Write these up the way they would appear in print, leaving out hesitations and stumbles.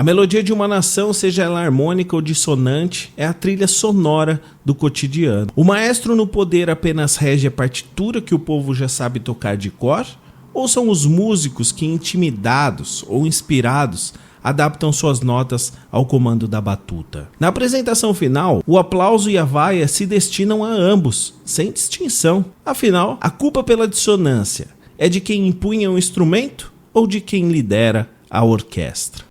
A melodia de uma nação, seja ela harmônica ou dissonante, é a trilha sonora do cotidiano. O maestro no poder apenas rege a partitura que o povo já sabe tocar de cor? Ou são os músicos que, intimidados ou inspirados, adaptam suas notas ao comando da batuta? Na apresentação final, o aplauso e a vaia se destinam a ambos, sem distinção. Afinal, a culpa pela dissonância é de quem empunha o instrumento ou de quem lidera a orquestra?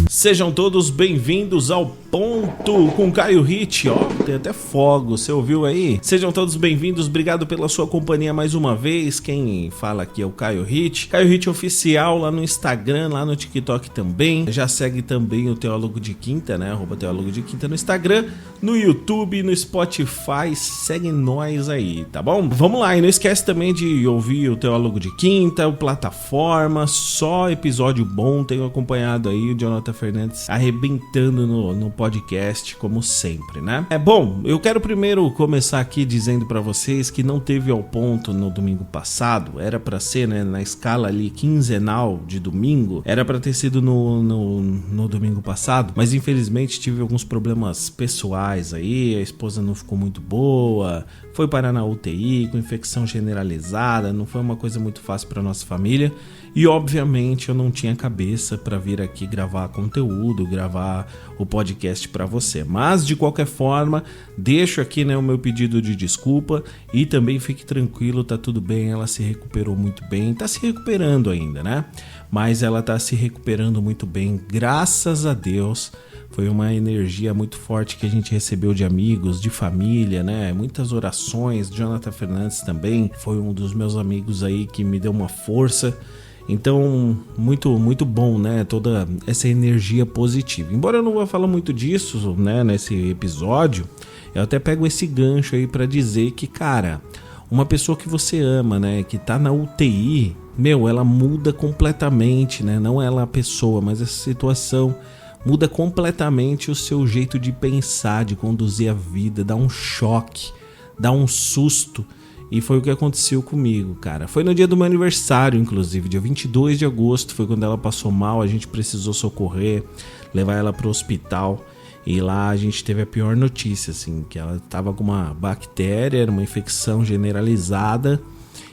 Sejam todos bem-vindos ao Ponto com Caio Hit, ó, tem até fogo, você ouviu aí? Sejam todos bem-vindos, obrigado pela sua companhia mais uma vez. Quem fala aqui é o Caio Hit Oficial lá no Instagram, lá no TikTok também. Já segue também o Teólogo de Quinta, né, @Teólogo de Quinta no Instagram, no YouTube, no Spotify, segue nós aí, tá bom? Vamos lá, e não esquece também de ouvir o Teólogo de Quinta, o Plataforma, só episódio bom, tenho acompanhado aí o Jonathan Fernandes arrebentando no podcast, como sempre, né? Bom, eu quero primeiro começar aqui dizendo pra vocês que não teve ao ponto no domingo passado, era pra ser, né, na escala ali quinzenal de domingo, era pra ter sido no domingo passado, mas infelizmente tive alguns problemas pessoais aí, a esposa não ficou muito boa, foi parar na UTI com infecção generalizada, não foi uma coisa muito fácil pra nossa família. E obviamente eu não tinha cabeça para vir aqui gravar conteúdo, gravar o podcast para você. Mas de qualquer forma, deixo aqui, né, o meu pedido de desculpa e também fique tranquilo, tá tudo bem, ela se recuperou muito bem, tá se recuperando ainda, né? Mas ela tá se recuperando muito bem, graças a Deus. Foi uma energia muito forte que a gente recebeu de amigos, de família, né? Muitas orações. Jonathan Fernandes também foi um dos meus amigos aí que me deu uma força. Então, muito bom, né? Toda essa energia positiva. Embora eu não vou falar muito disso, né, nesse episódio, eu até pego esse gancho aí pra dizer que, cara, uma pessoa que você ama, né, que tá na UTI, ela muda completamente, né? Não ela a pessoa, mas essa situação muda completamente o seu jeito de pensar, de conduzir a vida, dá um choque, dá um susto. E foi o que aconteceu comigo, cara. Foi no dia do meu aniversário, inclusive, dia 22 de agosto, foi quando ela passou mal, a gente precisou socorrer, levar ela pro hospital. E lá a gente teve a pior notícia, assim, que ela tava com uma bactéria, era uma infecção generalizada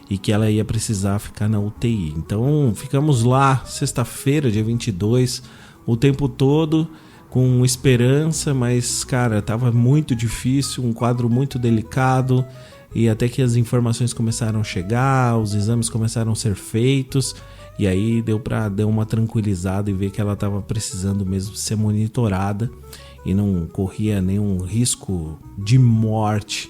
e que ela ia precisar ficar na UTI. Então, ficamos lá, sexta-feira, dia 22, o tempo todo com esperança, mas, cara, tava muito difícil, um quadro muito delicado. E até que as informações começaram a chegar, os exames começaram a ser feitos, e aí deu uma tranquilizada e ver que ela estava precisando mesmo ser monitorada e não corria nenhum risco de morte.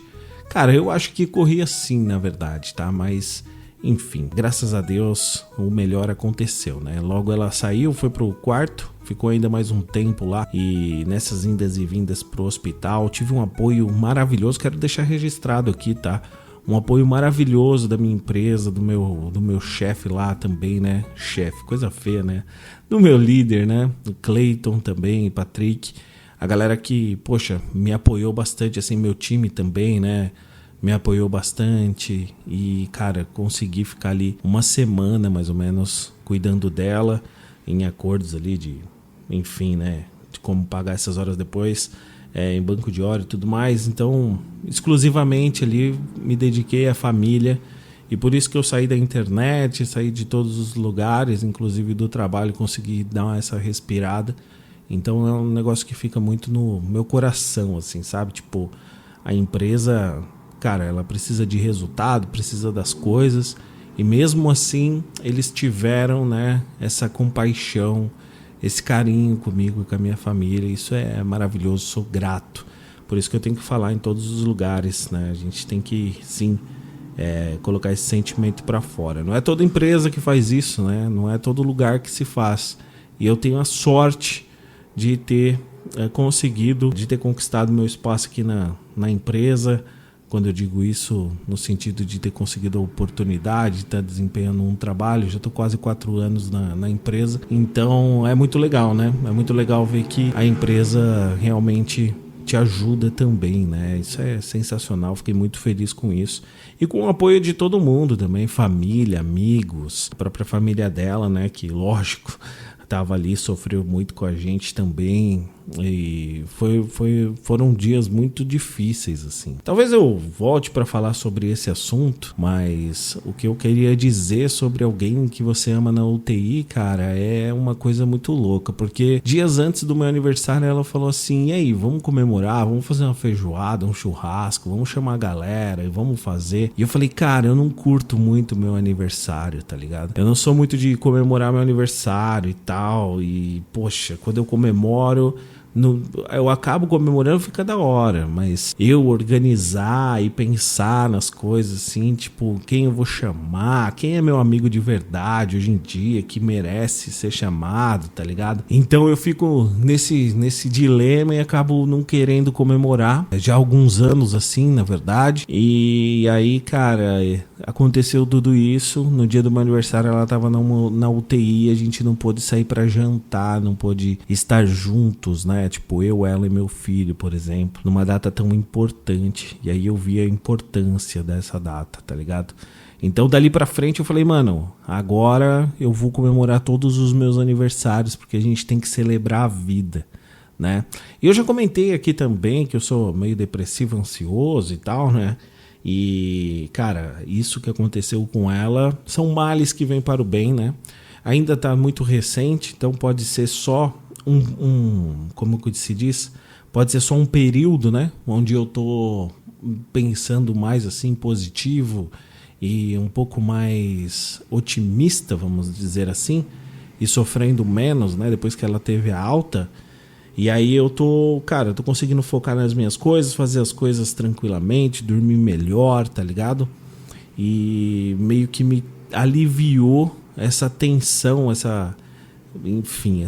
Cara, eu acho que corria sim, na verdade, tá? Mas, enfim, graças a Deus o melhor aconteceu, né? Logo ela saiu, foi pro quarto, ficou ainda mais um tempo lá, e nessas indas e vindas pro hospital tive um apoio maravilhoso, quero deixar registrado aqui, tá? Um apoio maravilhoso da minha empresa, do meu chefe lá também, né? Chefe, coisa feia, né? Do meu líder, né? Do Clayton também, Patrick, a galera que, poxa, me apoiou bastante, assim, meu time também, né? Me apoiou bastante e, cara, consegui ficar ali uma semana mais ou menos cuidando dela, em acordos ali de, enfim, né, de como pagar essas horas depois, em banco de hora e tudo mais. Então, exclusivamente ali me dediquei à família e por isso que eu saí da internet, saí de todos os lugares, inclusive do trabalho, consegui dar essa respirada. Então é um negócio que fica muito no meu coração, assim, sabe? Tipo, a empresa, cara, ela precisa de resultado, precisa das coisas, e mesmo assim eles tiveram, né, essa compaixão, esse carinho comigo e com a minha família. Isso é maravilhoso, sou grato. Por isso que eu tenho que falar em todos os lugares, né? A gente tem que, sim, colocar esse sentimento para fora. Não é toda empresa que faz isso, né? Não é todo lugar que se faz. E eu tenho a sorte de ter conseguido, de ter conquistado meu espaço aqui na empresa, Quando eu digo isso no sentido de ter conseguido a oportunidade de estar desempenhando um trabalho, já estou quase 4 anos na empresa, então é muito legal, né? É muito legal ver que a empresa realmente te ajuda também, né? Isso é sensacional, fiquei muito feliz com isso. E com o apoio de todo mundo também, família, amigos, a própria família dela, né? Que, lógico, estava ali, sofreu muito com a gente também. E foram dias muito difíceis, assim. Talvez eu volte para falar sobre esse assunto, mas o que eu queria dizer sobre alguém que você ama na UTI, cara, é uma coisa muito louca, porque dias antes do meu aniversário ela falou assim: e aí, vamos comemorar, vamos fazer uma feijoada, um churrasco, vamos chamar a galera e vamos fazer. E eu falei, cara, eu não curto muito meu aniversário, tá ligado? Eu não sou muito de comemorar meu aniversário e tal, e poxa, quando eu comemoro, eu acabo comemorando, fica da hora, mas eu organizar e pensar nas coisas assim, tipo, quem eu vou chamar, quem é meu amigo de verdade hoje em dia, que merece ser chamado, tá ligado? Então eu fico nesse dilema e acabo não querendo comemorar, já há alguns anos assim, na verdade. E aí, cara, aconteceu tudo isso, no dia do meu aniversário ela tava na UTI, a gente não pôde sair pra jantar, não pôde estar juntos, né? Tipo, eu, ela e meu filho, por exemplo, numa data tão importante. E aí eu vi a importância dessa data, tá ligado? Então dali pra frente eu falei, mano, agora eu vou comemorar todos os meus aniversários, porque a gente tem que celebrar a vida, né? E eu já comentei aqui também que eu sou meio depressivo, ansioso e tal, né? E, cara, isso que aconteceu com ela são males que vêm para o bem, né? Ainda tá muito recente, então pode ser só como que se diz? Pode ser só um período, né? Onde eu tô pensando mais assim, positivo e um pouco mais otimista, vamos dizer assim, e sofrendo menos, né? Depois que ela teve a alta. E aí eu tô conseguindo focar nas minhas coisas, fazer as coisas tranquilamente, dormir melhor, tá ligado? E meio que me aliviou essa tensão, essa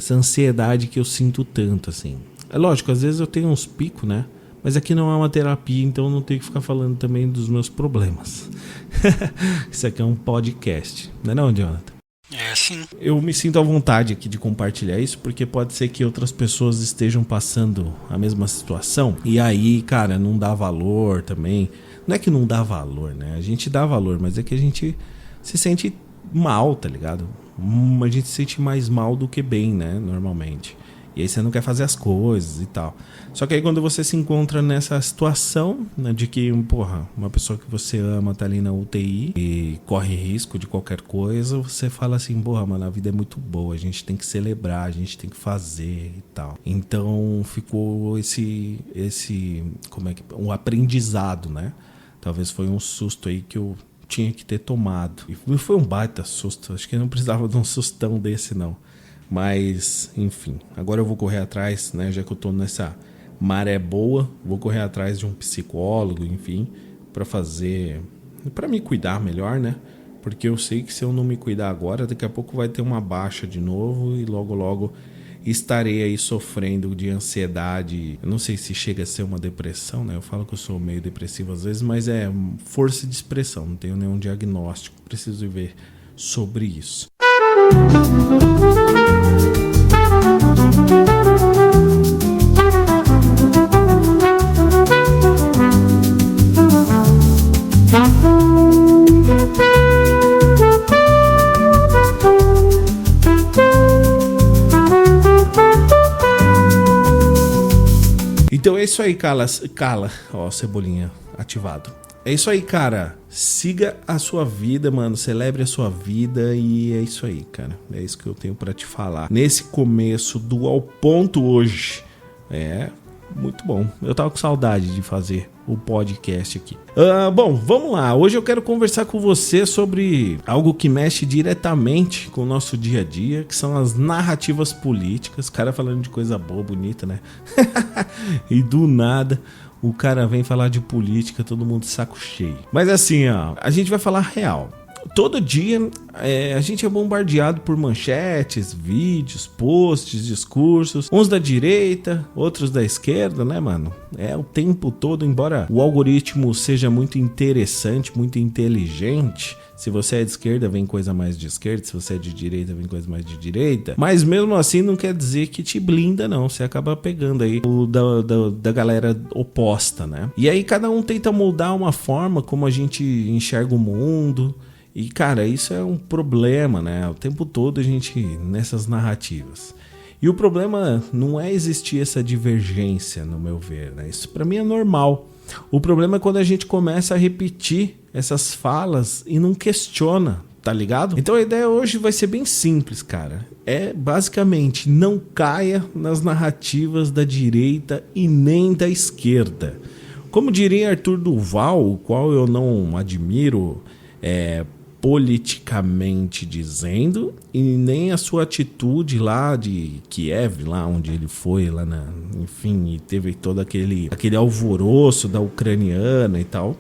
ansiedade que eu sinto tanto, assim. É lógico, às vezes eu tenho uns picos, né? Mas aqui não é uma terapia, então eu não tenho que ficar falando também dos meus problemas. Isso aqui é um podcast, não é, Jonathan? É, sim. Eu me sinto à vontade aqui de compartilhar isso, porque pode ser que outras pessoas estejam passando a mesma situação. E aí, cara, não dá valor também. Não é que não dá valor, né? A gente dá valor, mas é que a gente se sente mal, tá ligado? A gente se sente mais mal do que bem, né? Normalmente. E aí você não quer fazer as coisas e tal. Só que aí quando você se encontra nessa situação, né, de que, porra, uma pessoa que você ama tá ali na UTI e corre risco de qualquer coisa, você fala assim, porra, mano, a vida é muito boa, a gente tem que celebrar, a gente tem que fazer e tal. Então ficou um aprendizado, né? Talvez foi um susto aí que eu tinha que ter tomado. E foi um baita susto, acho que não precisava de um sustão desse, não. Mas, enfim, agora eu vou correr atrás, né? Já que eu tô nessa maré boa, vou correr atrás de um psicólogo, enfim, pra me cuidar melhor, né? Porque eu sei que se eu não me cuidar agora, daqui a pouco vai ter uma baixa de novo e logo logo estarei aí sofrendo de ansiedade. Eu não sei se chega a ser uma depressão, né? Eu falo que eu sou meio depressivo às vezes, mas é força de expressão, não tenho nenhum diagnóstico, preciso ver sobre isso. Então é isso aí, cala, ó, cebolinha ativado. É isso aí, cara. Siga a sua vida, mano. Celebre a sua vida e é isso aí, cara. É isso que eu tenho pra te falar. Nesse começo do Ao Ponto hoje. É, muito bom. Eu tava com saudade de fazer o podcast aqui. Bom, vamos lá. Hoje eu quero conversar com você sobre algo que mexe diretamente com o nosso dia a dia, que são as narrativas políticas. Cara falando de coisa boa, bonita, né? E do nada o cara vem falar de política, todo mundo de saco cheio. Mas assim, ó, a gente vai falar real. todo dia a gente é bombardeado por manchetes, vídeos, posts, discursos, uns da direita, outros da esquerda, né, mano? É o tempo todo, embora o algoritmo seja muito interessante, muito inteligente. Se você é de esquerda, vem coisa mais de esquerda. Se você é de direita, vem coisa mais de direita. Mas mesmo assim não quer dizer que te blinda, não. Você acaba pegando aí o da galera oposta, né? E aí cada um tenta moldar uma forma como a gente enxerga o mundo. E, cara, isso é um problema, né? O tempo todo a gente nessas narrativas. E o problema não é existir essa divergência, no meu ver, né? Isso pra mim é normal. O problema é quando a gente começa a repetir essas falas e não questiona, tá ligado? Então a ideia hoje vai ser bem simples, cara. É basicamente não caia nas narrativas da direita e nem da esquerda. Como diria Arthur Duval, o qual eu não admiro politicamente dizendo, e nem a sua atitude lá de Kiev, lá onde ele foi, lá enfim, e teve todo aquele alvoroço da ucraniana e tal,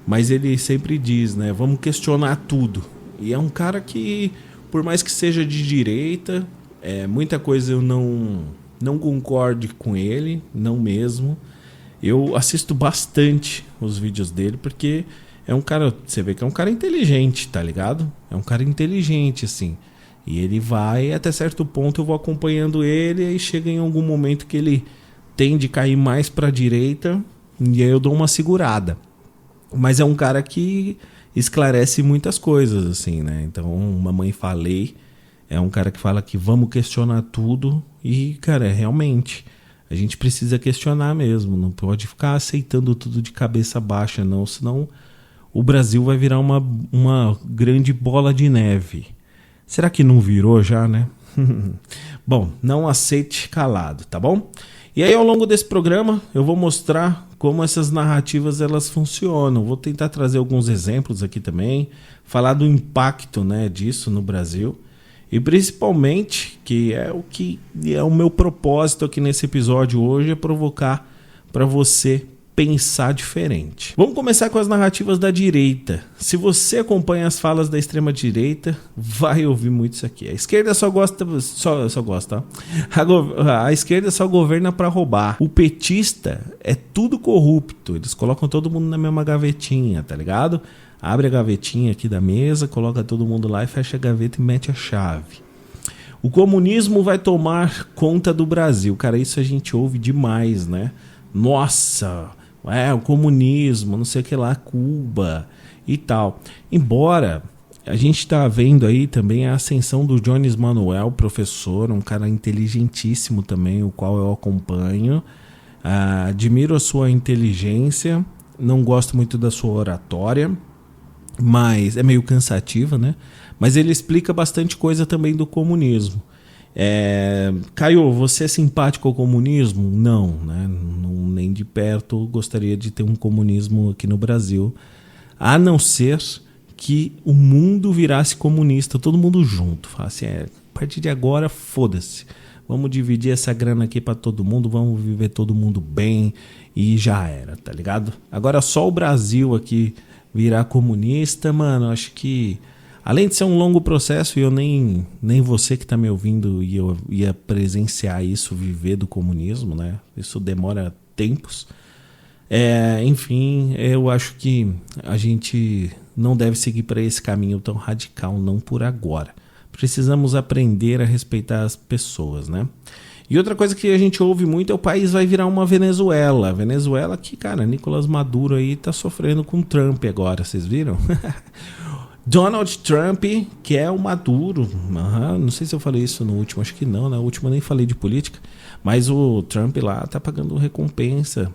mas ele sempre diz, né, vamos questionar tudo. E é um cara que, por mais que seja de direita, muita coisa eu não concorde com ele, não mesmo. Eu assisto bastante os vídeos dele, porque é um cara, você vê que é um cara inteligente, tá ligado? É um cara inteligente, assim. E ele vai, até certo ponto eu vou acompanhando ele, e aí chega em algum momento que ele tende a cair mais pra direita, e aí eu dou uma segurada. Mas é um cara que esclarece muitas coisas, assim, né? Então, Mamãe Falei é um cara que fala que vamos questionar tudo, e, cara, realmente, a gente precisa questionar mesmo, não pode ficar aceitando tudo de cabeça baixa, não, senão o Brasil vai virar uma grande bola de neve. Será que não virou já, né? Bom, não aceite calado, tá bom? E aí, ao longo desse programa, eu vou mostrar como essas narrativas elas funcionam. Vou tentar trazer alguns exemplos aqui também, falar do impacto, né, disso no Brasil. E principalmente, que é o meu propósito aqui nesse episódio hoje, é provocar para você pensar diferente. Vamos começar com as narrativas da direita. Se você acompanha as falas da extrema direita, vai ouvir muito isso aqui. A esquerda só gosta, a esquerda só governa para roubar. O petista é tudo corrupto. Eles colocam todo mundo na mesma gavetinha, tá ligado? Abre a gavetinha aqui da mesa, coloca todo mundo lá e fecha a gaveta e mete a chave. O comunismo vai tomar conta do Brasil. Cara, isso a gente ouve demais, né? Nossa, o comunismo, não sei o que lá, Cuba e tal. Embora a gente está vendo aí também a ascensão do Jones Manuel, professor, um cara inteligentíssimo também, o qual eu acompanho. Admiro a sua inteligência, não gosto muito da sua oratória, mas é meio cansativa, né? Mas ele explica bastante coisa também do comunismo. Caio, você é simpático ao comunismo? Não, né? Nem de perto gostaria de ter um comunismo aqui no Brasil, a não ser que o mundo virasse comunista, todo mundo junto. Fala assim, a partir de agora, foda-se. Vamos dividir essa grana aqui pra todo mundo, vamos viver todo mundo bem e já era, tá ligado? Agora só o Brasil aqui virar comunista, mano, acho que além de ser um longo processo, e eu nem você que está me ouvindo ia presenciar isso, viver do comunismo, né? Isso demora tempos. Enfim, eu acho que a gente não deve seguir para esse caminho tão radical, não por agora. Precisamos aprender a respeitar as pessoas, né? E outra coisa que a gente ouve muito é o país vai virar uma Venezuela. Venezuela que, cara, Nicolás Maduro aí tá sofrendo com Trump agora, vocês viram? Donald Trump, que é o Maduro, não sei se eu falei isso no último, acho que não, na última eu nem falei de política, mas o Trump lá tá pagando recompensa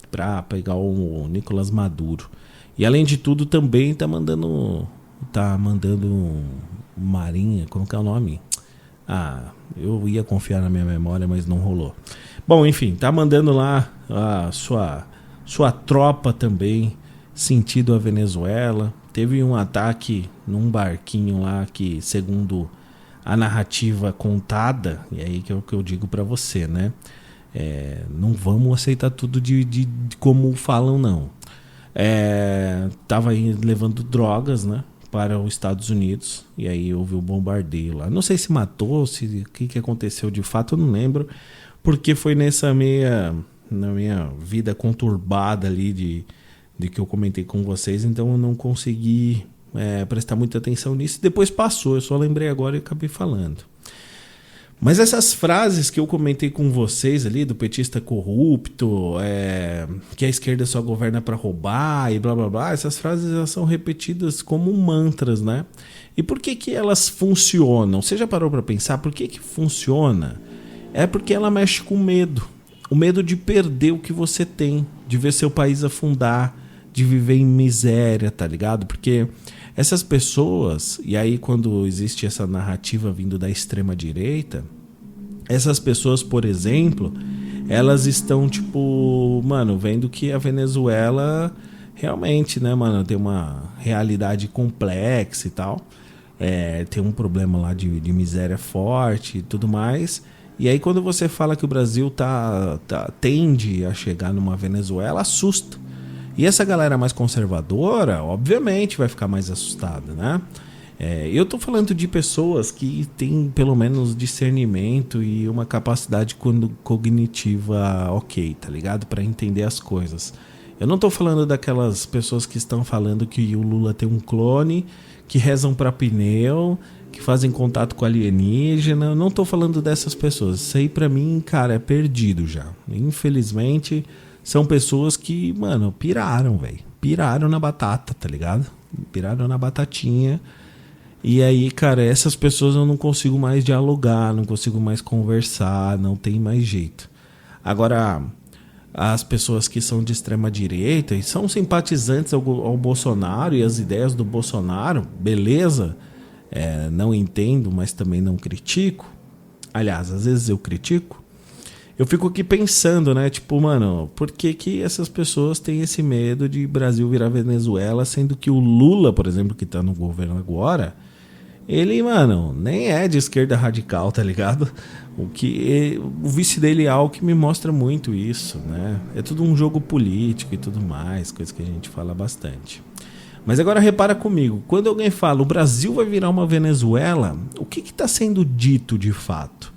para pegar o Nicolás Maduro. E além de tudo também tá mandando Marinha, como que é o nome? Eu ia confiar na minha memória, mas não rolou. Bom, enfim, tá mandando lá a sua tropa também, sentido a Venezuela. Teve um ataque num barquinho lá que, segundo a narrativa contada, e aí que é o que eu digo pra você, né? Não vamos aceitar tudo de como falam, não. Tava aí levando drogas, né? para os Estados Unidos, e aí houve o bombardeio lá. Não sei se matou, se o que aconteceu de fato, eu não lembro, porque foi na minha vida conturbada ali de que eu comentei com vocês, então eu não consegui prestar muita atenção nisso. Depois passou, eu só lembrei agora e acabei falando. Mas essas frases que eu comentei com vocês ali, do petista corrupto, que a esquerda só governa para roubar e blá blá blá, essas frases elas são repetidas como mantras, né? E por que elas funcionam? Você já parou para pensar por que funciona? É porque ela mexe com medo. O medo de perder o que você tem, de ver seu país afundar, de viver em miséria, tá ligado? Porque essas pessoas, e aí quando existe essa narrativa vindo da extrema direita, essas pessoas, por exemplo, elas estão tipo, mano, vendo que a Venezuela realmente, né, mano, tem uma realidade complexa e tal, tem um problema lá de miséria forte e tudo mais. E aí quando você fala que o Brasil tende a chegar numa Venezuela, assusta. E essa galera mais conservadora, obviamente, vai ficar mais assustada, né? Eu tô falando de pessoas que têm pelo menos discernimento e uma capacidade cognitiva ok, tá ligado? Pra entender as coisas. Eu não tô falando daquelas pessoas que estão falando que o Lula tem um clone, que rezam pra pneu, que fazem contato com alienígena. Eu não tô falando dessas pessoas. Isso aí pra mim, cara, é perdido já. Infelizmente, são pessoas que, mano, piraram, velho. Piraram na batata, tá ligado? Piraram na batatinha. E aí, cara, essas pessoas eu não consigo mais dialogar, não consigo mais conversar, não tem mais jeito. Agora, as pessoas que são de extrema direita e são simpatizantes ao Bolsonaro e as ideias do Bolsonaro, beleza? Não entendo, mas também não critico. Aliás, às vezes eu critico. Eu fico aqui pensando, né? Tipo, mano, por que essas pessoas têm esse medo de Brasil virar Venezuela, sendo que o Lula, por exemplo, que tá no governo agora, ele, mano, nem é de esquerda radical, tá ligado? O vice dele é algo que me mostra muito isso, né? É tudo um jogo político e tudo mais, coisa que a gente fala bastante. Mas agora repara comigo, quando alguém fala o Brasil vai virar uma Venezuela, o que está sendo dito de fato?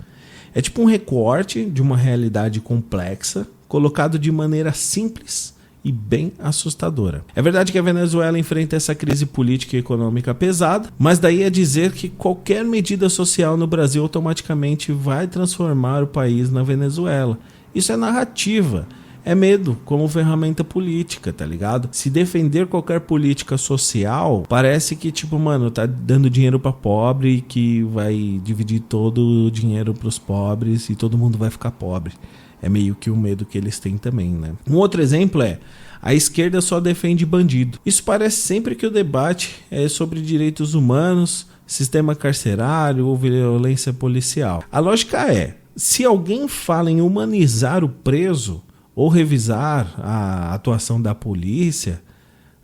É tipo um recorte de uma realidade complexa, colocado de maneira simples e bem assustadora. É verdade que a Venezuela enfrenta essa crise política e econômica pesada, mas daí é dizer que qualquer medida social no Brasil automaticamente vai transformar o país na Venezuela. Isso é narrativa. É medo como ferramenta política, tá ligado? Se defender qualquer política social, parece que, tipo, mano, tá dando dinheiro pra pobre, que vai dividir todo o dinheiro pros pobres e todo mundo vai ficar pobre. É meio que o medo que eles têm também, né? Um outro exemplo é: a esquerda só defende bandido. Isso parece sempre que o debate é sobre direitos humanos, sistema carcerário ou violência policial. A lógica é, se alguém fala em humanizar o preso ou revisar a atuação da polícia,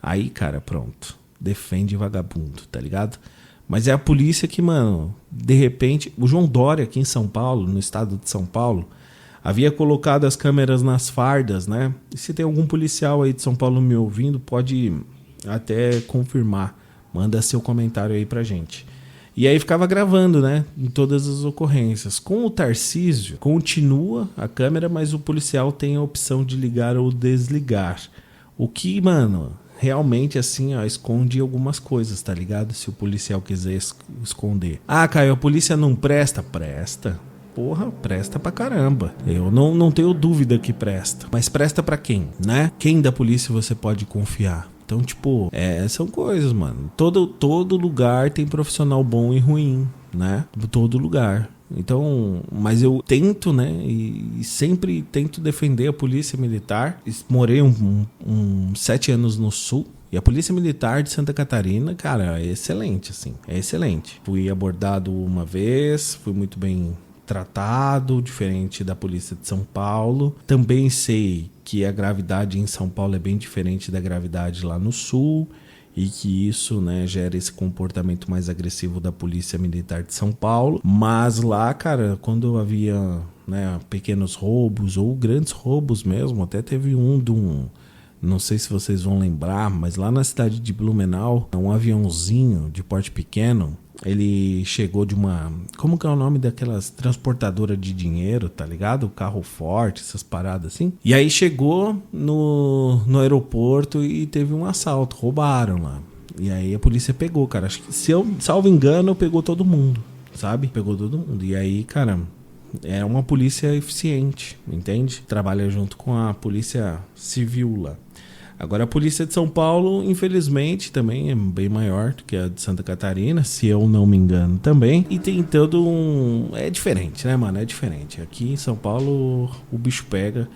aí, cara, pronto. Defende vagabundo, tá ligado? Mas é a polícia que, mano, de repente... O João Dória aqui em São Paulo, no estado de São Paulo, havia colocado as câmeras nas fardas, né? E se tem algum policial aí de São Paulo me ouvindo, pode até confirmar. Manda seu comentário aí pra gente. E aí ficava gravando, né? Em todas as ocorrências. Com o Tarcísio, continua a câmera, mas o policial tem a opção de ligar ou desligar. O que, mano, realmente, assim, ó, esconde algumas coisas, tá ligado? Se o policial quiser esconder. Ah, Caio, a polícia não presta? Presta. Porra, presta pra caramba. Eu não tenho dúvida que presta. Mas presta pra quem, né? Quem da polícia você pode confiar? Então, tipo, são coisas, mano. Todo lugar tem profissional bom e ruim, né? Todo lugar. Então, mas eu tento, né? E sempre tento defender a polícia militar. Morei 7 anos no Sul. E a Polícia Militar de Santa Catarina, cara, é excelente, assim. É excelente. Fui abordado uma vez, fui muito bem tratado, diferente da Polícia de São Paulo. Também sei que a gravidade em São Paulo é bem diferente da gravidade lá no Sul e que isso, né, gera esse comportamento mais agressivo da Polícia Militar de São Paulo. Mas lá, cara, quando havia, né, pequenos roubos ou grandes roubos mesmo, até teve um Não sei se vocês vão lembrar, mas lá na cidade de Blumenau, um aviãozinho de porte pequeno, ele chegou de uma... Como que é o nome daquelas transportadoras de dinheiro, tá ligado? O carro forte, essas paradas assim. E aí chegou no aeroporto e teve um assalto, roubaram lá. E aí a polícia pegou, cara. Acho que, se eu salvo engano, pegou todo mundo, sabe? Pegou todo mundo. E aí, cara... É uma polícia eficiente, entende? Trabalha junto com a polícia civil lá. Agora a polícia de São Paulo, infelizmente, também é bem maior do que a de Santa Catarina, se eu não me engano também. E tem todo um... É diferente, né, mano? É diferente. Aqui em São Paulo o bicho pega,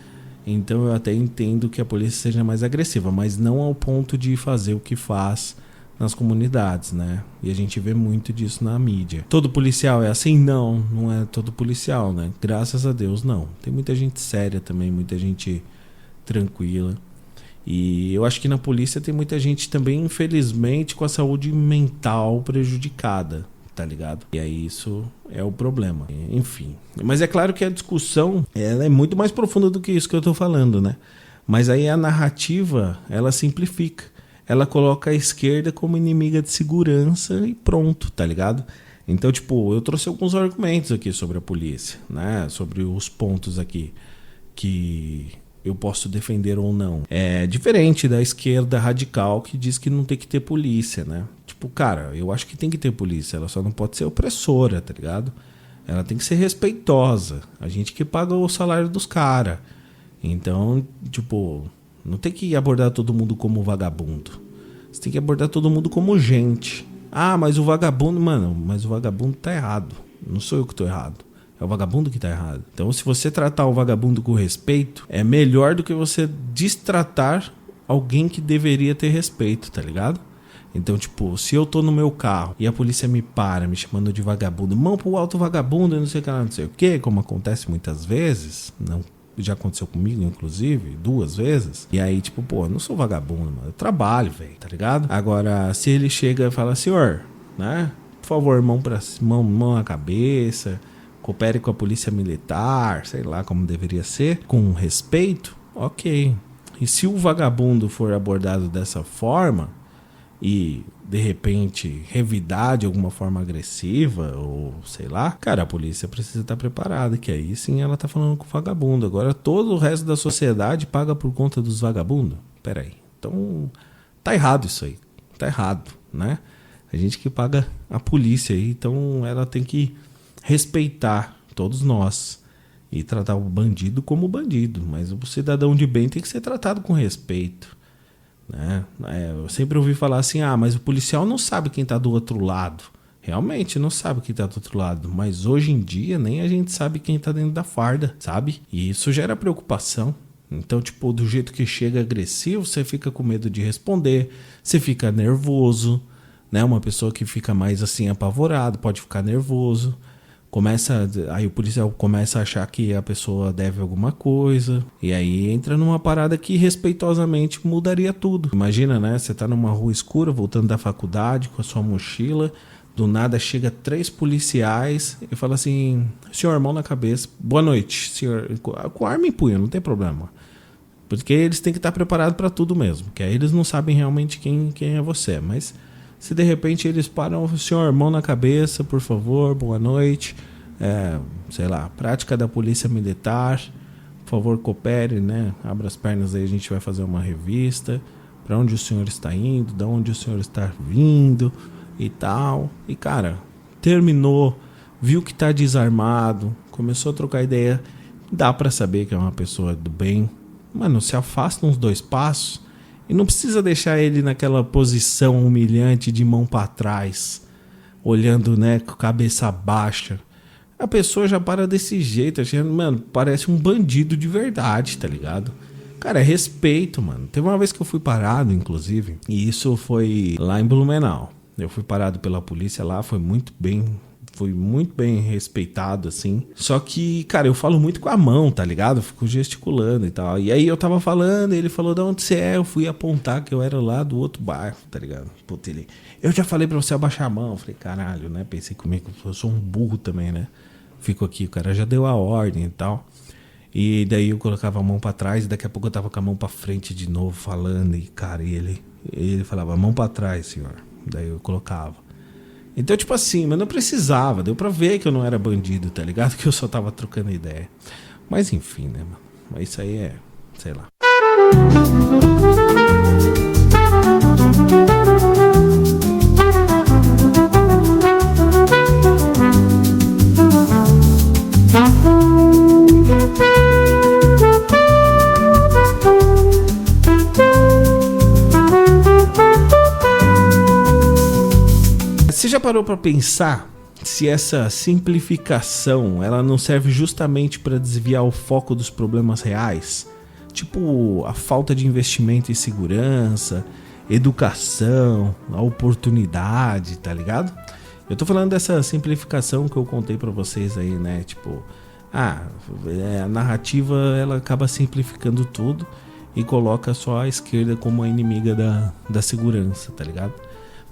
então eu até entendo que a polícia seja mais agressiva, mas não ao ponto de fazer o que faz nas comunidades, né? E a gente vê muito disso na mídia. Todo policial é assim? Não, não é todo policial, né? Graças a Deus, não. Tem muita gente séria também, muita gente tranquila. E eu acho que na polícia tem muita gente também, infelizmente, com a saúde mental prejudicada, tá ligado? E aí isso é o problema. Enfim. Mas é claro que a discussão, ela é muito mais profunda do que isso que eu tô falando, né? Mas aí a narrativa, ela simplifica. Ela coloca a esquerda como inimiga de segurança e pronto, tá ligado? Então, tipo, eu trouxe alguns argumentos aqui sobre a polícia, né? Sobre os pontos aqui que eu posso defender ou não. É diferente da esquerda radical que diz que não tem que ter polícia, né? Tipo, cara, eu acho que tem que ter polícia, ela só não pode ser opressora, tá ligado? Ela tem que ser respeitosa. A gente que paga o salário dos caras. Então, tipo... Não tem que abordar todo mundo como vagabundo. Você tem que abordar todo mundo como gente. Ah, mas o vagabundo... Mano, mas o vagabundo tá errado. Não sou eu que tô errado. É o vagabundo que tá errado. Então, se você tratar o vagabundo com respeito, é melhor do que você destratar alguém que deveria ter respeito, tá ligado? Então, tipo, se eu tô no meu carro e a polícia me para, me chamando de vagabundo, mão pro alto vagabundo, e não sei o que, não sei o que, como acontece muitas vezes, não... Já aconteceu comigo, inclusive, 2 vezes. E aí, tipo, pô, eu não sou vagabundo, mano. Eu trabalho, velho, tá ligado? Agora, se ele chega e fala, senhor, né? Por favor, mão na cabeça, coopere com a polícia militar, sei lá como deveria ser, com respeito, ok. E se o vagabundo for abordado dessa forma e de repente revidar de alguma forma agressiva ou sei lá, cara, a polícia precisa estar preparada, que aí sim ela tá falando com o vagabundo. Agora todo o resto da sociedade paga por conta dos vagabundos? Peraí, então tá errado isso aí, tá errado, né? A gente que paga a polícia aí, então ela tem que respeitar todos nós e tratar o bandido como bandido, mas o cidadão de bem tem que ser tratado com respeito, né? Eu sempre ouvi falar assim, mas o policial não sabe quem tá do outro lado. Realmente não sabe quem tá do outro lado, mas hoje em dia nem a gente sabe quem tá dentro da farda, sabe? E isso gera preocupação. Então, tipo, do jeito que chega agressivo, você fica com medo de responder, você fica nervoso, né? Uma pessoa que fica mais assim apavorado pode ficar nervoso. Aí o policial começa a achar que a pessoa deve alguma coisa. E aí entra numa parada que respeitosamente mudaria tudo. Imagina, né? Você tá numa rua escura, voltando da faculdade com a sua mochila. Do nada chega 3 policiais e fala assim: senhor, mão na cabeça, boa noite, senhor. Com arma em punho, não tem problema. Porque eles têm que estar preparados para tudo mesmo. Que aí eles não sabem realmente quem é você. Mas se de repente eles param, senhor, mão na cabeça, por favor, boa noite. Sei lá, prática da polícia militar, por favor, coopere, né? Abra as pernas aí, a gente vai fazer uma revista. Para onde o senhor está indo, de onde o senhor está vindo e tal. E cara, terminou, viu que tá desarmado, começou a trocar ideia, dá para saber que é uma pessoa do bem. Mano, se afasta uns 2 passos e não precisa deixar ele naquela posição humilhante de mão para trás, olhando, né, com a cabeça baixa. A pessoa já para desse jeito, achando, mano, parece um bandido de verdade, tá ligado? Cara, é respeito, mano. Teve uma vez que eu fui parado, inclusive, e isso foi lá em Blumenau. Eu fui parado pela polícia lá, foi muito bem respeitado, assim. Só que, cara, eu falo muito com a mão, tá ligado? Eu fico gesticulando e tal. E aí eu tava falando, ele falou, de onde você é? Eu fui apontar que eu era lá do outro bairro, tá ligado? Puta, eu já falei pra você abaixar a mão. Eu falei, caralho, né? Pensei comigo, eu sou um burro também, né? Fico aqui, o cara já deu a ordem e tal. E daí eu colocava a mão pra trás e daqui a pouco eu tava com a mão pra frente de novo falando. E cara, ele falava, mão pra trás, senhor. Daí eu colocava. Então, tipo assim, mas não precisava. Deu pra ver que eu não era bandido, tá ligado? Que eu só tava trocando ideia. Mas enfim, né, mano? Mas isso aí é, sei lá. Você já parou para pensar se essa simplificação ela não serve justamente para desviar o foco dos problemas reais? Tipo a falta de investimento em segurança, educação, a oportunidade, tá ligado? Eu tô falando dessa simplificação que eu contei para vocês aí, né? Tipo, a narrativa ela acaba simplificando tudo e coloca só a esquerda como a inimiga da segurança, tá ligado?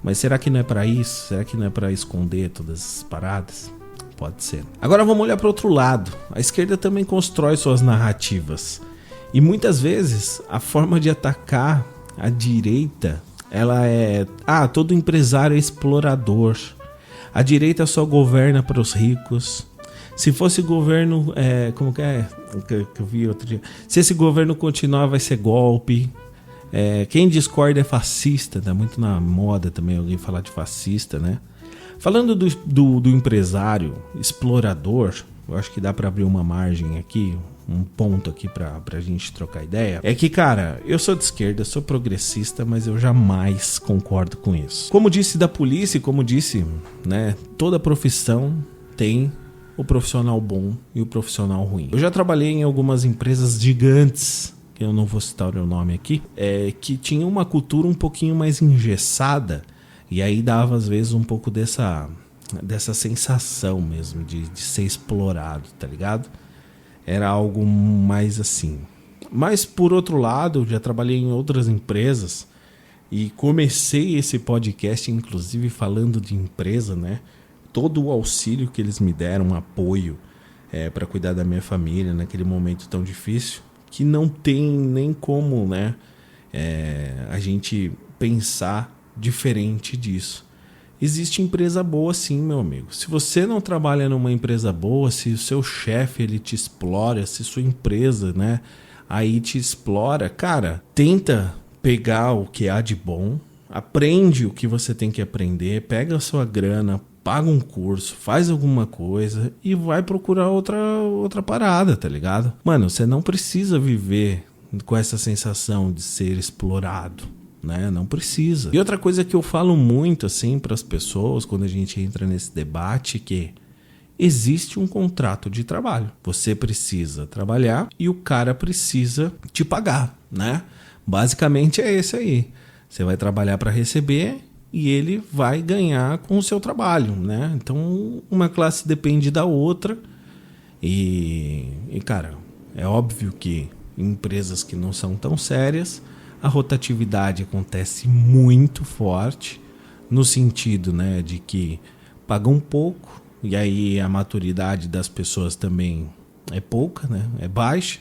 Mas será que não é pra isso? Será que não é pra esconder todas essas paradas? Pode ser. Agora vamos olhar para outro lado. A esquerda também constrói suas narrativas. E muitas vezes a forma de atacar a direita, ela é... todo empresário é explorador. A direita só governa para os ricos. Se fosse governo... como que é? Que eu vi outro dia. Se esse governo continuar vai ser golpe. Quem discorda é fascista, tá muito na moda também alguém falar de fascista, né? Falando do empresário explorador, eu acho que dá pra abrir uma margem aqui, um ponto aqui pra gente trocar ideia. É que, cara, eu sou de esquerda, sou progressista, mas eu jamais concordo com isso. Como disse da polícia, como disse, né, toda profissão tem o profissional bom e o profissional ruim. Eu já trabalhei em algumas empresas gigantes, eu não vou citar o nome aqui, que tinha uma cultura um pouquinho mais engessada e aí dava às vezes um pouco dessa sensação mesmo de ser explorado, tá ligado? Era algo mais assim. Mas por outro lado, já trabalhei em outras empresas e comecei esse podcast inclusive falando de empresa, né? Todo o auxílio que eles me deram, um apoio para cuidar da minha família naquele momento tão difícil, que não tem nem como, né, a gente pensar diferente disso. Existe empresa boa sim, meu amigo. Se você não trabalha numa empresa boa, se o seu chefe ele te explora, se sua empresa, né, aí te explora, cara, tenta pegar o que há de bom, aprende o que você tem que aprender, pega a sua grana, paga um curso, faz alguma coisa e vai procurar outra parada, tá ligado? Mano, você não precisa viver com essa sensação de ser explorado, né? Não precisa. E outra coisa que eu falo muito assim para as pessoas quando a gente entra nesse debate, que existe um contrato de trabalho. Você precisa trabalhar e o cara precisa te pagar, né? Basicamente é esse aí. Você vai trabalhar para receber e ele vai ganhar com o seu trabalho, né? Então, uma classe depende da outra. E cara, é óbvio que em empresas que não são tão sérias, a rotatividade acontece muito forte, no sentido, né, de que pagam pouco, e aí a maturidade das pessoas também é pouca, né? É baixa.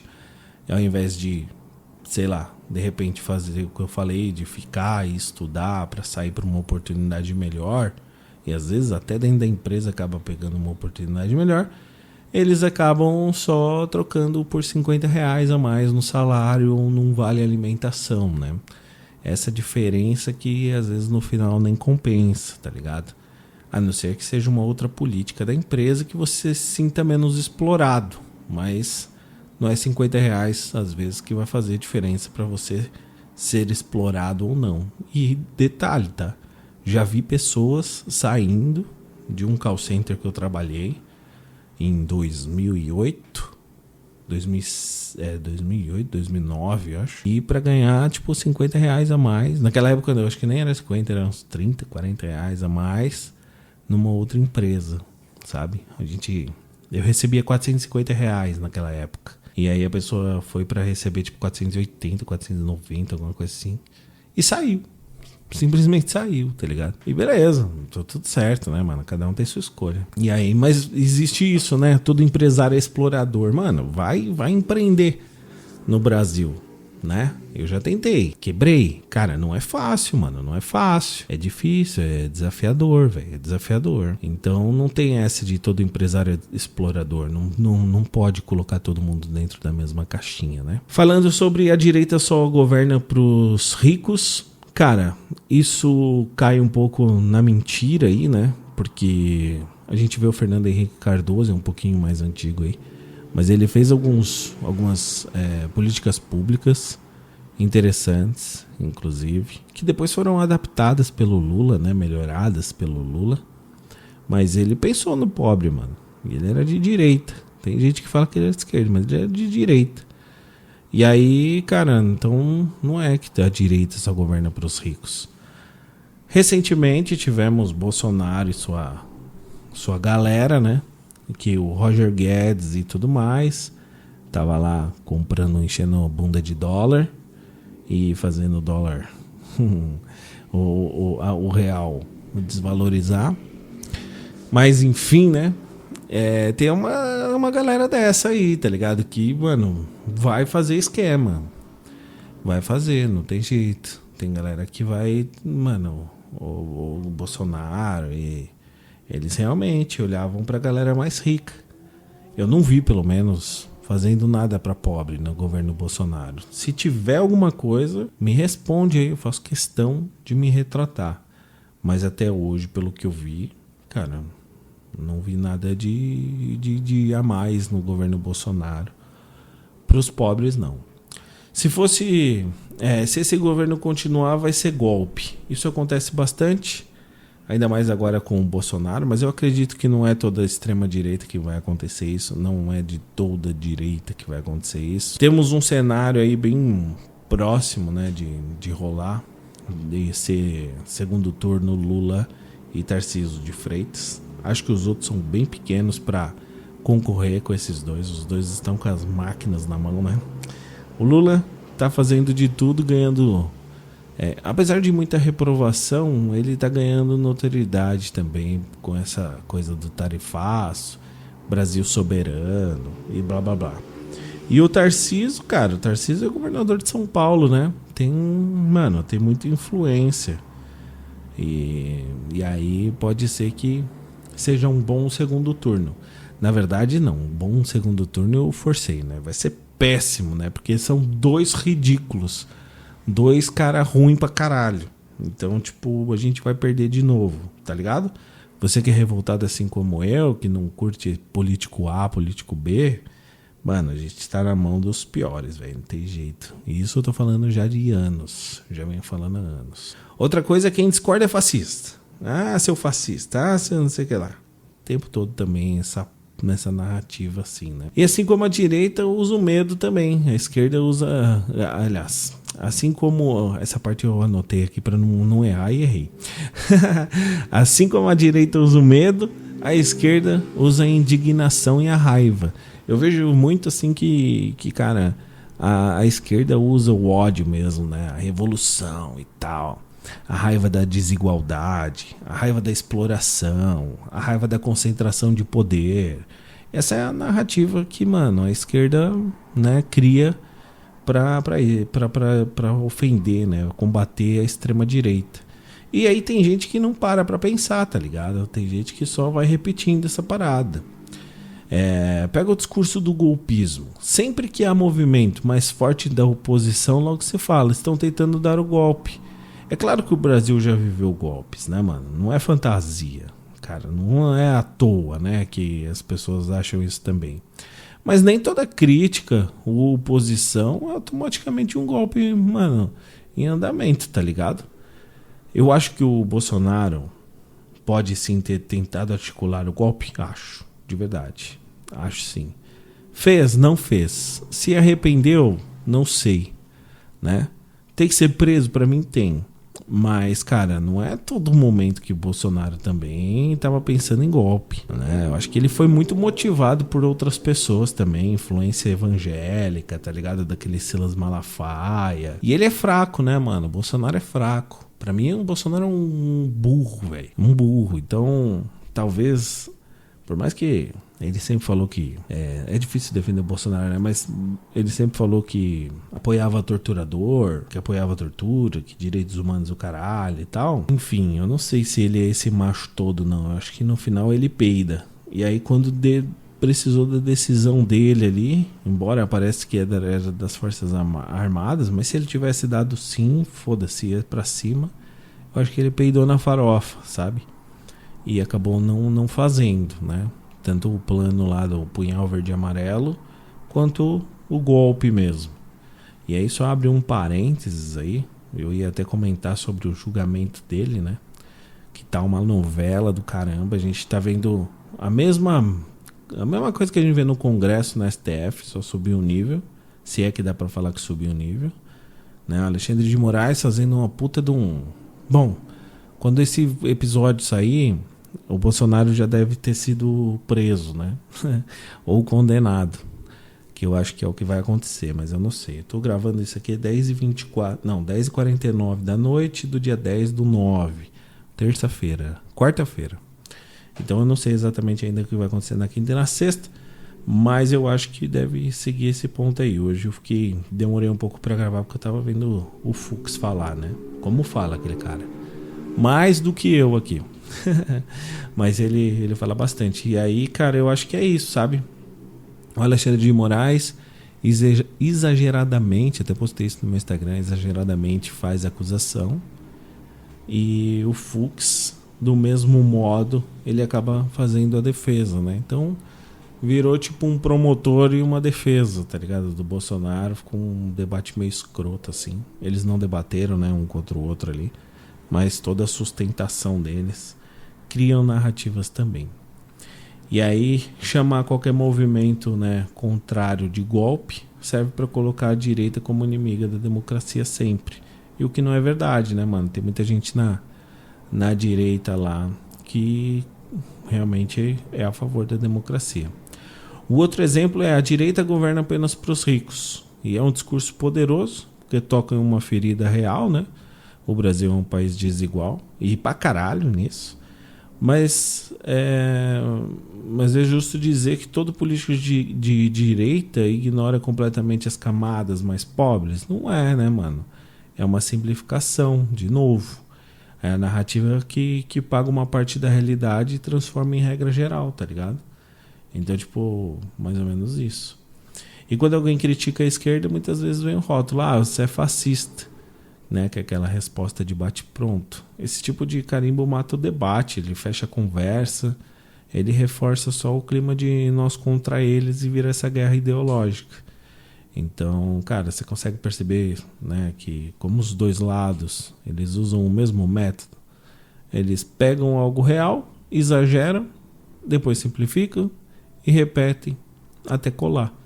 E ao invés de, sei lá, de repente fazer o que eu falei, de ficar e estudar para sair para uma oportunidade melhor, e às vezes até dentro da empresa acaba pegando uma oportunidade melhor, eles acabam só trocando por R$50 a mais no salário ou num vale alimentação, né? Essa diferença que às vezes no final nem compensa, tá ligado? A não ser que seja uma outra política da empresa que você se sinta menos explorado, mas não é R$50 às vezes que vai fazer diferença para você ser explorado ou não. E detalhe, tá? Já vi pessoas saindo de um call center que eu trabalhei em 2008, 2009, eu acho. E para ganhar tipo R$50 a mais. Naquela época eu acho que nem era 50, era uns 30, R$40 a mais numa outra empresa, sabe? Eu recebia R$450 naquela época. E aí a pessoa foi pra receber tipo 480, 490, alguma coisa assim. E saiu. simplesmente saiu, tá ligado? E beleza, tudo certo, né, mano? Cada um tem sua escolha. E aí, mas existe isso, né? Todo empresário é explorador. Mano, vai empreender no Brasil, né? Eu já tentei, quebrei. Cara, não é fácil, mano, não é fácil. É difícil, é desafiador, velho, é desafiador. Então não tem essa de todo empresário explorador. Não pode colocar todo mundo dentro da mesma caixinha, né? Falando sobre a direita só governa pros ricos, cara, isso cai um pouco na mentira aí, né? Porque a gente vê o Fernando Henrique Cardoso, é um pouquinho mais antigo aí, mas ele fez algumas políticas públicas interessantes, inclusive, que depois foram adaptadas pelo Lula, né? Melhoradas pelo Lula. Mas ele pensou no pobre, mano. E ele era de direita. Tem gente que fala que ele era de esquerda, mas ele era de direita. E aí, cara, então não é que a direita só governa para os ricos. Recentemente tivemos Bolsonaro e sua galera, né? Que o Roger Guedes e tudo mais tava lá comprando, enchendo a bunda de dólar e fazendo o dólar o real desvalorizar. Mas enfim, né? Tem uma galera dessa aí, tá ligado? Que, mano, vai fazer esquema. Vai fazer, não tem jeito. Tem galera que vai, mano, o Bolsonaro e eles realmente olhavam pra galera mais rica. Eu não vi, pelo menos, fazendo nada pra pobre no governo Bolsonaro. Se tiver alguma coisa, me responde aí, eu faço questão de me retratar. Mas até hoje, pelo que eu vi, cara, não vi nada de a mais no governo Bolsonaro. Pros pobres, não. Se esse governo continuar, vai ser golpe. Isso acontece bastante, ainda mais agora com o Bolsonaro, mas eu acredito que não é toda a extrema-direita que vai acontecer isso, não é de toda a direita que vai acontecer isso. Temos um cenário aí bem próximo, né, de rolar, de ser segundo turno Lula e Tarcísio de Freitas. Acho que os outros são bem pequenos para concorrer com esses dois. Os dois estão com as máquinas na mão, né? O Lula tá fazendo de tudo, ganhando... apesar de muita reprovação, ele tá ganhando notoriedade também com essa coisa do tarifaço, Brasil soberano e blá blá blá. E o Tarcísio, cara, o Tarcísio é governador de São Paulo, né? Tem muita influência. E aí pode ser que seja um bom segundo turno. Na verdade, não. Um bom segundo turno eu forcei, né? Vai ser péssimo, né? Porque são dois ridículos. Dois cara ruim pra caralho. Então, tipo, a gente vai perder de novo, tá ligado? Você que é revoltado assim como eu, que não curte político A, político B, mano, a gente tá na mão dos piores, velho. Não tem jeito. E isso eu tô falando já de anos. Já venho falando há anos. Outra coisa é quem discorda é fascista. Ah, seu fascista. Ah, seu não sei o que lá. O tempo todo também nessa narrativa assim, né? E assim como a direita usa o medo também. A esquerda usa... Aliás, assim como... Essa parte eu anotei aqui pra não errar e errei. Assim como a direita usa o medo, a esquerda usa a indignação e a raiva. Eu vejo muito assim que cara, a esquerda usa o ódio mesmo, né? A revolução e tal. A raiva da desigualdade, a raiva da exploração, a raiva da concentração de poder. Essa é a narrativa que, mano, a esquerda, né, cria pra ofender, né? Combater a extrema-direita. E aí tem gente que não para pra pensar, tá ligado? Tem gente que só vai repetindo essa parada. Pega o discurso do golpismo. Sempre que há movimento mais forte da oposição, logo se fala, estão tentando dar o golpe. É claro que o Brasil já viveu golpes, né, mano? Não é fantasia, cara. Não é à toa, né, que as pessoas acham isso também. Mas nem toda crítica ou oposição é automaticamente um golpe, mano, em andamento, tá ligado? Eu acho que o Bolsonaro pode sim ter tentado articular o golpe. Acho, de verdade. Acho sim. Fez? Não fez. Se arrependeu? Não sei, né? Tem que ser preso? Pra mim tem. Mas, cara, não é todo momento que o Bolsonaro também estava pensando em golpe, né? Eu acho que ele foi muito motivado por outras pessoas também, influência evangélica, tá ligado? Daquele Silas Malafaia. E ele é fraco, né, mano? O Bolsonaro é fraco. Pra mim, o Bolsonaro é um burro, velho. Um burro. Então, talvez, por mais que ele sempre falou que... É difícil defender o Bolsonaro, né? Mas ele sempre falou que apoiava torturador, que apoiava a tortura, que direitos humanos o caralho e tal. Enfim, eu não sei se ele é esse macho todo, não. Eu acho que no final ele peida. E aí, quando precisou da decisão dele ali, embora parece que era das Forças Armadas, mas se ele tivesse dado sim, foda-se, ia pra cima, eu acho que ele peidou na farofa, sabe? E acabou não fazendo, né? Tanto o plano lá do punhal verde e amarelo, quanto o golpe mesmo. E aí só abre um parênteses aí, eu ia até comentar sobre o julgamento dele, né? Que tá uma novela do caramba, a gente tá vendo a mesma coisa que a gente vê no Congresso, no STF, só subiu um nível, se é que dá pra falar que subiu um nível, né? O Alexandre de Moraes fazendo uma puta de um... Bom, quando esse episódio sair, o Bolsonaro já deve ter sido preso, né? Ou condenado, que eu acho que é o que vai acontecer, mas eu não sei. Eu tô gravando isso aqui 10h49 da noite do dia 10/9, terça-feira, quarta-feira. Então eu não sei exatamente ainda o que vai acontecer na quinta e na sexta, mas eu acho que deve seguir esse ponto aí. Hoje eu demorei um pouco pra gravar porque eu tava vendo o Fux falar, né? Como fala aquele cara? Mais do que eu aqui. Mas ele fala bastante. E aí, cara, eu acho que é isso, sabe? O Alexandre de Moraes exageradamente, até postei isso no meu Instagram, exageradamente faz acusação. E o Fux, do mesmo modo, ele acaba fazendo a defesa, né? Então, virou tipo um promotor e uma defesa, tá ligado? Do Bolsonaro, ficou um debate meio escroto, assim. Eles não debateram, né, um contra o outro ali, mas toda a sustentação deles criam narrativas também. E aí, chamar qualquer movimento, né, contrário de golpe serve para colocar a direita como inimiga da democracia sempre. E o que não é verdade, né, mano? Tem muita gente na direita lá que realmente é a favor da democracia. O outro exemplo é: a direita governa apenas para os ricos. E é um discurso poderoso, porque toca em uma ferida real, né? O Brasil é um país desigual, e pra caralho nisso. Mas é justo dizer que todo político de direita ignora completamente as camadas mais pobres. Não é, né, mano? É uma simplificação, de novo. É a narrativa que paga uma parte da realidade e transforma em regra geral, tá ligado? Então, tipo, mais ou menos isso. E quando alguém critica a esquerda, muitas vezes vem o rótulo: ah, você é fascista, né? Que é aquela resposta de bate-pronto. Esse tipo de carimbo mata o debate, ele fecha a conversa, ele reforça só o clima de nós contra eles e vira essa guerra ideológica. Então, cara, você consegue perceber, né, que como os dois lados, eles usam o mesmo método. Eles pegam algo real, exageram, depois simplificam e repetem até colar.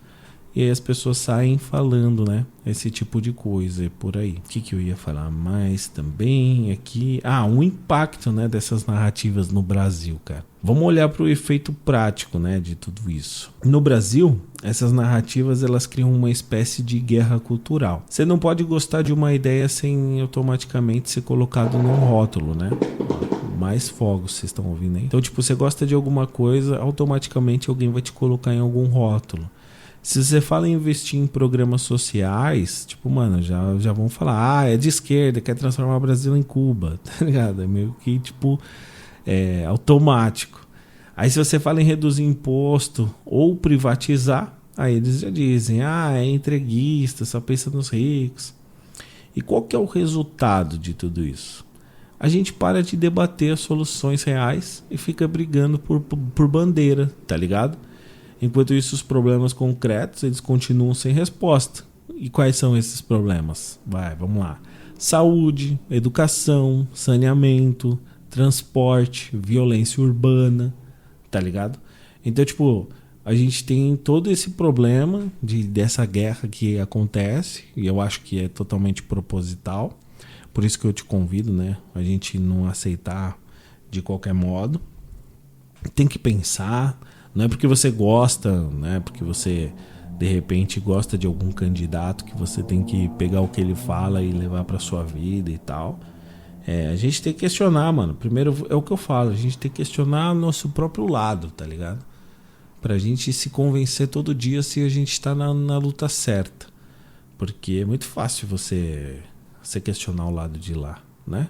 E aí as pessoas saem falando, né, esse tipo de coisa por aí. O que eu ia falar mais também aqui? Um impacto, né, dessas narrativas no Brasil, cara. Vamos olhar para o efeito prático, né, de tudo isso. No Brasil, essas narrativas, elas criam uma espécie de guerra cultural. Você não pode gostar de uma ideia sem automaticamente ser colocado num rótulo, né? Mais fogos, vocês estão ouvindo aí? Então, tipo, você gosta de alguma coisa, automaticamente alguém vai te colocar em algum rótulo. Se você fala em investir em programas sociais, tipo, mano, já vão falar: é de esquerda, quer transformar o Brasil em Cuba, tá ligado? É meio que, tipo, automático. Aí se você fala em reduzir imposto ou privatizar, aí eles já dizem: é entreguista, só pensa nos ricos. E qual que é o resultado de tudo isso? A gente para de debater as soluções reais e fica brigando por bandeira, tá ligado? Enquanto isso, os problemas concretos, eles continuam sem resposta. E quais são esses problemas? Vamos lá. Saúde, educação, saneamento, transporte, violência urbana, tá ligado? Então, tipo, a gente tem todo esse problema dessa guerra que acontece, e eu acho que é totalmente proposital. Por isso que eu te convido, né, a gente não aceitar de qualquer modo. Tem que pensar. Não é porque você gosta, né? Porque você de repente gosta de algum candidato que você tem que pegar o que ele fala e levar para sua vida e tal. A gente tem que questionar, mano. Primeiro é o que eu falo, a gente tem que questionar o nosso próprio lado, tá ligado? Pra gente se convencer todo dia se a gente tá na luta certa. Porque é muito fácil você questionar o lado de lá, né?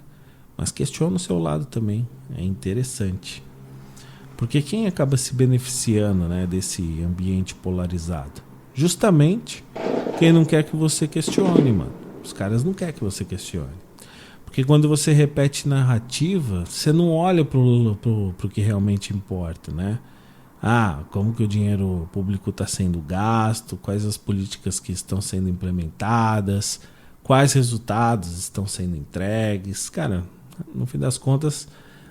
Mas questiona o seu lado também, é interessante. Porque quem acaba se beneficiando, né, desse ambiente polarizado? Justamente quem não quer que você questione, mano. Os caras não querem que você questione. Porque quando você repete narrativa, você não olha pro que realmente importa, né? Como que o dinheiro público está sendo gasto, quais as políticas que estão sendo implementadas, quais resultados estão sendo entregues. Cara, no fim das contas,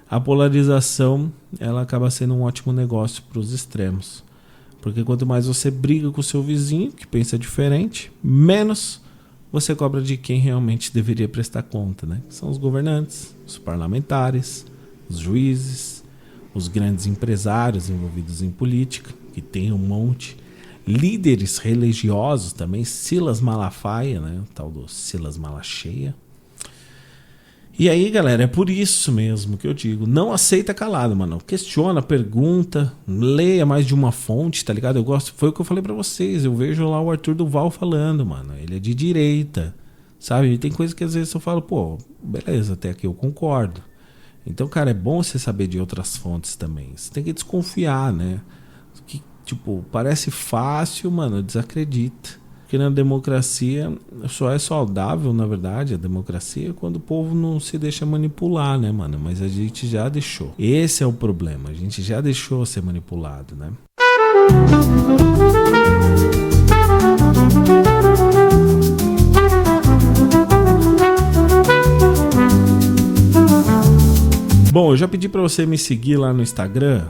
a polarização ela acaba sendo um ótimo negócio para os extremos. Porque quanto mais você briga com o seu vizinho, que pensa diferente, menos você cobra de quem realmente deveria prestar conta, né? São os governantes, os parlamentares, os juízes, os grandes empresários envolvidos em política, que tem um monte, líderes religiosos também, Silas Malafaia, né? O tal do Silas Malacheia. E aí, galera, é por isso mesmo que eu digo, não aceita calado, mano. Questiona, pergunta, leia mais de uma fonte, tá ligado? Eu gosto, foi o que eu falei pra vocês, eu vejo lá o Arthur Duval falando, mano. Ele é de direita, sabe? E tem coisa que às vezes eu falo, pô, beleza, até aqui eu concordo. Então, cara, é bom você saber de outras fontes também. Você tem que desconfiar, né? Que, tipo, parece fácil, mano, desacredita. Porque na democracia só é saudável, na verdade, a democracia, quando o povo não se deixa manipular, né, mano? Mas a gente já deixou. Esse é o problema, a gente já deixou ser manipulado, né? Bom, eu já pedi pra você me seguir lá no Instagram.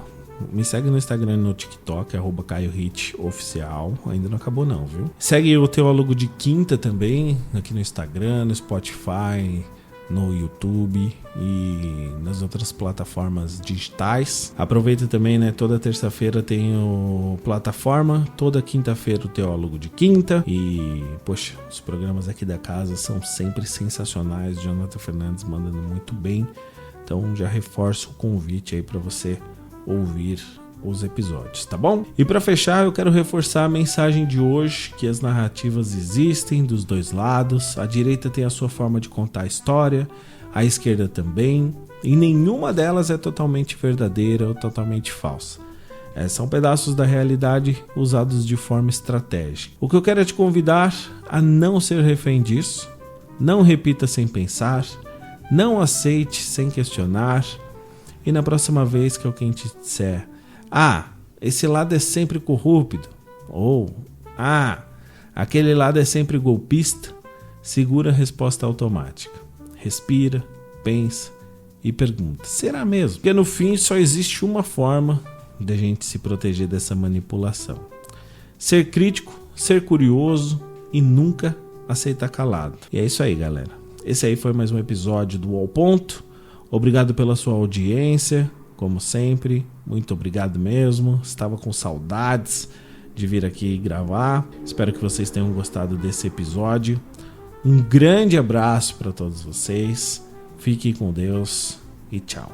Me segue no Instagram e no TikTok, @CaioHitOficial. Ainda não acabou não, viu? Segue o Teólogo de Quinta também, aqui no Instagram, no Spotify, no YouTube e nas outras plataformas digitais. Aproveita também, né? Toda terça-feira tem o plataforma, toda quinta-feira o Teólogo de Quinta. E, poxa, os programas aqui da casa são sempre sensacionais. Jonathan Fernandes mandando muito bem. Então já reforço o convite aí para você ouvir os episódios, tá bom? E para fechar, eu quero reforçar a mensagem de hoje, que as narrativas existem dos dois lados. A direita tem a sua forma de contar a história, a esquerda também, e nenhuma delas é totalmente verdadeira ou totalmente falsa. São pedaços da realidade usados de forma estratégica. O que eu quero é te convidar a não ser refém disso, não repita sem pensar, não aceite sem questionar. E na próxima vez que alguém te disser, esse lado é sempre corrupto, ou, aquele lado é sempre golpista, segura a resposta automática. Respira, pensa e pergunta, será mesmo? Porque no fim só existe uma forma de a gente se proteger dessa manipulação. Ser crítico, ser curioso e nunca aceitar calado. E é isso aí, galera. Esse aí foi mais um episódio do Ao Ponto. Obrigado pela sua audiência, como sempre, muito obrigado mesmo. Estava com saudades de vir aqui gravar. Espero que vocês tenham gostado desse episódio. Um grande abraço para todos vocês. Fiquem com Deus e tchau.